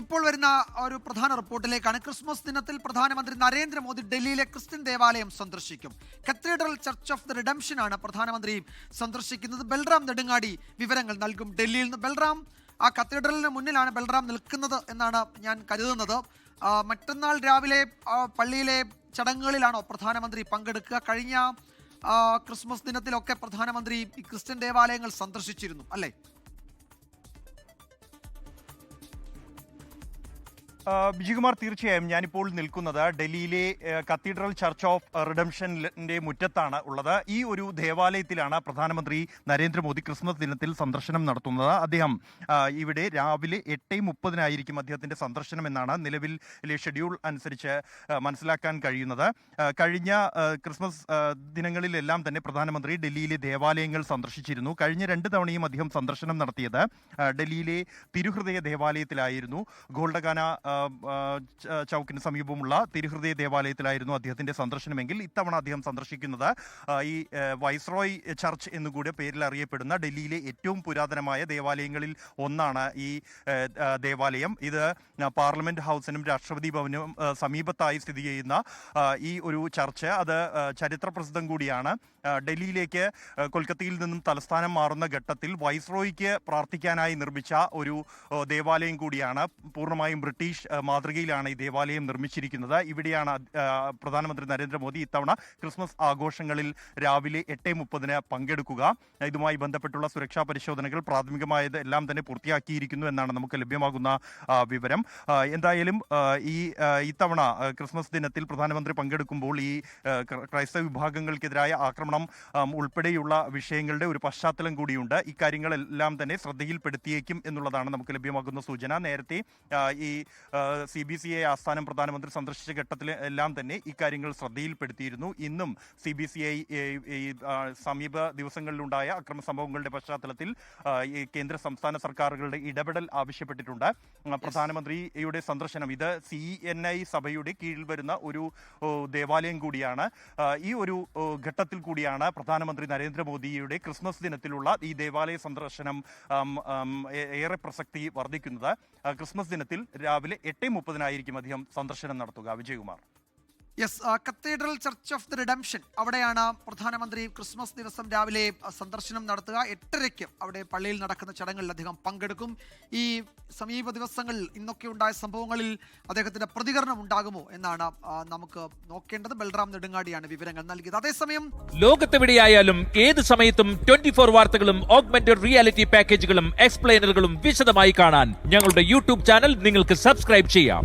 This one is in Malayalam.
ഇപ്പോൾ വരുന്ന ഒരു പ്രധാന റിപ്പോർട്ടിലേക്കാണ്. ക്രിസ്മസ് ദിനത്തിൽ പ്രധാനമന്ത്രി നരേന്ദ്രമോദി ഡൽഹിയിലെ ക്രിസ്ത്യൻ ദേവാലയം സന്ദർശിക്കും. Cathedral church of the redemption ആണ് പ്രധാനമന്ത്രി സന്ദർശിക്കുന്നത്. ബൽറാം നെടുങ്ങാടി വിവരങ്ങൾ നൽകും ഡൽഹിയിൽ നിന്ന്. ബൽറാം, ആ കത്തീഡ്രലിന് മുന്നിലാണ് ബൽറാം നിൽക്കുന്നത് എന്നാണ് ഞാൻ കരുതുന്നത്. മറ്റന്നാൾ രാവിലെ പള്ളിയിലെ ചടങ്ങുകളിലാണോ പ്രധാനമന്ത്രി പങ്കെടുക്കുക? കഴിഞ്ഞ ക്രിസ്മസ് ദിനത്തിലൊക്കെ പ്രധാനമന്ത്രി ക്രിസ്ത്യൻ ദേവാലയങ്ങൾ സന്ദർശിച്ചിരുന്നു അല്ലേ? വിജയകുമാർ, തീർച്ചയായും ഞാനിപ്പോൾ നിൽക്കുന്നത് ഡൽഹിയിലെ കത്തീഡ്രൽ ചർച്ച് ഓഫ് റിഡംഷന്റെ മുറ്റത്താണ് ഉള്ളത്. ഈ ഒരു ദേവാലയത്തിലാണ് പ്രധാനമന്ത്രി നരേന്ദ്രമോദി ക്രിസ്മസ് ദിനത്തിൽ സന്ദർശനം നടത്തുന്നത്. അദ്ദേഹം ഇവിടെ രാവിലെ 8:30 അദ്ദേഹത്തിന്റെ സന്ദർശനം എന്നാണ് നിലവിലെ ഷെഡ്യൂൾ അനുസരിച്ച് മനസ്സിലാക്കാൻ കഴിയുന്നത്. കഴിഞ്ഞ ക്രിസ്മസ് ദിനങ്ങളിലെല്ലാം തന്നെ പ്രധാനമന്ത്രി ഡൽഹിയിലെ ദേവാലയങ്ങൾ സന്ദർശിച്ചിരുന്നു. കഴിഞ്ഞ 2 തവണയും അദ്ദേഹം സന്ദർശനം നടത്തിയത് ഡൽഹിയിലെ തിരുഹൃദയ ദേവാലയത്തിലായിരുന്നു. ഗോൾഡഗാന ചൗക്കിന് സമീപമുള്ള തിരുഹൃദയ ദേവാലയത്തിലായിരുന്നു അദ്ദേഹത്തിന്റെ സന്ദർശനമെങ്കിൽ ഇത്തവണ അദ്ദേഹം സന്ദർശിക്കുന്നത് ഈ വൈസ്രോയ് ചർച്ച് എന്നുകൂടി പേരിൽ അറിയപ്പെടുന്ന ഡൽഹിയിലെ ഏറ്റവും പുരാതനമായ ദേവാലയങ്ങളിൽ ഒന്നാണ് ഈ ദേവാലയം. ഇത് പാർലമെന്റ് ഹൗസിനും രാഷ്ട്രപതി ഭവനും സമീപത്തായി സ്ഥിതി ചെയ്യുന്ന ഈ ഒരു ചർച്ച് അത് ചരിത്രപ്രസിദ്ധം കൂടിയാണ്. ഡൽഹിയിലേക്ക് കൊൽക്കത്തയിൽ നിന്നും തലസ്ഥാനം മാറുന്ന ഘട്ടത്തിൽ വൈസ്രോയ്ക്ക് പ്രാർത്ഥിക്കാനായി നിർമ്മിച്ച ഒരു ദേവാലയം കൂടിയാണ്. പൂർണ്ണമായും ബ്രിട്ടീഷ് മാതൃകയിലാണ് ഈ ദേവാലയം നിർമ്മിച്ചിരിക്കുന്നത്. ഇവിടെയാണ് പ്രധാനമന്ത്രി നരേന്ദ്രമോദി ഇത്തവണ ക്രിസ്മസ് ആഘോഷങ്ങളിൽ രാവിലെ 8:30 പങ്കെടുക്കുക. ഇതുമായി ബന്ധപ്പെട്ടുള്ള സുരക്ഷാ പരിശോധനകൾ പ്രാഥമികമായത് എല്ലാം തന്നെ പൂർത്തിയാക്കിയിരിക്കുന്നു എന്നാണ് നമുക്ക് ലഭ്യമാകുന്ന വിവരം. എന്തായാലും ഇത്തവണ ക്രിസ്മസ് ദിനത്തിൽ പ്രധാനമന്ത്രി പങ്കെടുക്കുമ്പോൾ ഈ ക്രൈസ്തവ വിഭാഗങ്ങൾക്കെതിരായ ആക്രമണം ഉൾപ്പെടെയുള്ള വിഷയങ്ങളുടെ ഒരു പശ്ചാത്തലം കൂടിയുണ്ട്. ഇക്കാര്യങ്ങളെല്ലാം തന്നെ ശ്രദ്ധയിൽപ്പെടുത്തിയേക്കും എന്നുള്ളതാണ് നമുക്ക് ലഭ്യമാകുന്ന സൂചന. നേരത്തെ ഈ CBCI ആസ്ഥാനം പ്രധാനമന്ത്രി സന്ദർശിച്ച ഘട്ടത്തിൽ എല്ലാം തന്നെ ഇക്കാര്യങ്ങൾ ശ്രദ്ധയിൽപ്പെടുത്തിയിരുന്നു. ഇന്നും CBCI സമീപ ദിവസങ്ങളിലുണ്ടായ അക്രമ സംഭവങ്ങളുടെ പശ്ചാത്തലത്തിൽ കേന്ദ്ര സംസ്ഥാന സർക്കാരുകളുടെ ഇടപെടൽ ആവശ്യപ്പെട്ടിട്ടുണ്ട്. പ്രധാനമന്ത്രിയുടെ സന്ദർശനം ഇത് CNI സഭയുടെ കീഴിൽ വരുന്ന ഒരു ദേവാലയം കൂടിയാണ്. ഈ ഒരു ഘട്ടത്തിൽ കൂടിയാണ് പ്രധാനമന്ത്രി നരേന്ദ്രമോദിയുടെ ക്രിസ്മസ് ദിനത്തിലുള്ള ഈ ദേവാലയ സന്ദർശനം ഏറെ പ്രസക്തി വർദ്ധിക്കുന്നത്. ക്രിസ്മസ് ദിനത്തിൽ രാവിലെ 8:30 അദ്ദേഹം സന്ദർശനം നടത്തുക. Vijayakumar. Yes, cathedral church of the redemption, അവിടെയാണ് പ്രധാനമന്ത്രി ക്രിസ്മസ് ദിവസം രാവിലെ സന്ദർശനം നടത്തുക. 8:30 അവിടെ പള്ളിയിൽ നടക്കുന്ന ചടങ്ങുകളിൽ അദ്ദേഹം പങ്കെടുക്കും. ഈ സമീപ ദിവസങ്ങളിൽ ഇന്നൊക്കെ ഉണ്ടായ സംഭവങ്ങളിൽ അദ്ദേഹത്തിന്റെ പ്രതികരണം ഉണ്ടാകുമോ എന്നാണ് നമുക്ക് നോക്കേണ്ടത്. ബൽറാം നെടുങ്ങാടിയാണ് വിവരങ്ങൾ നൽകിയത്. അതേസമയം ലോകത്തെവിടെയായാലും ഏത് സമയത്തും 24 വാർത്തകളും ഓഗ്മെന്റഡ് റിയാലിറ്റി പാക്കേജുകളും എക്സ്പ്ലെയിനറുകളും വിശദമായി കാണാൻ ഞങ്ങളുടെ യൂട്യൂബ് ചാനൽ നിങ്ങൾക്ക് സബ്സ്ക്രൈബ് ചെയ്യാം.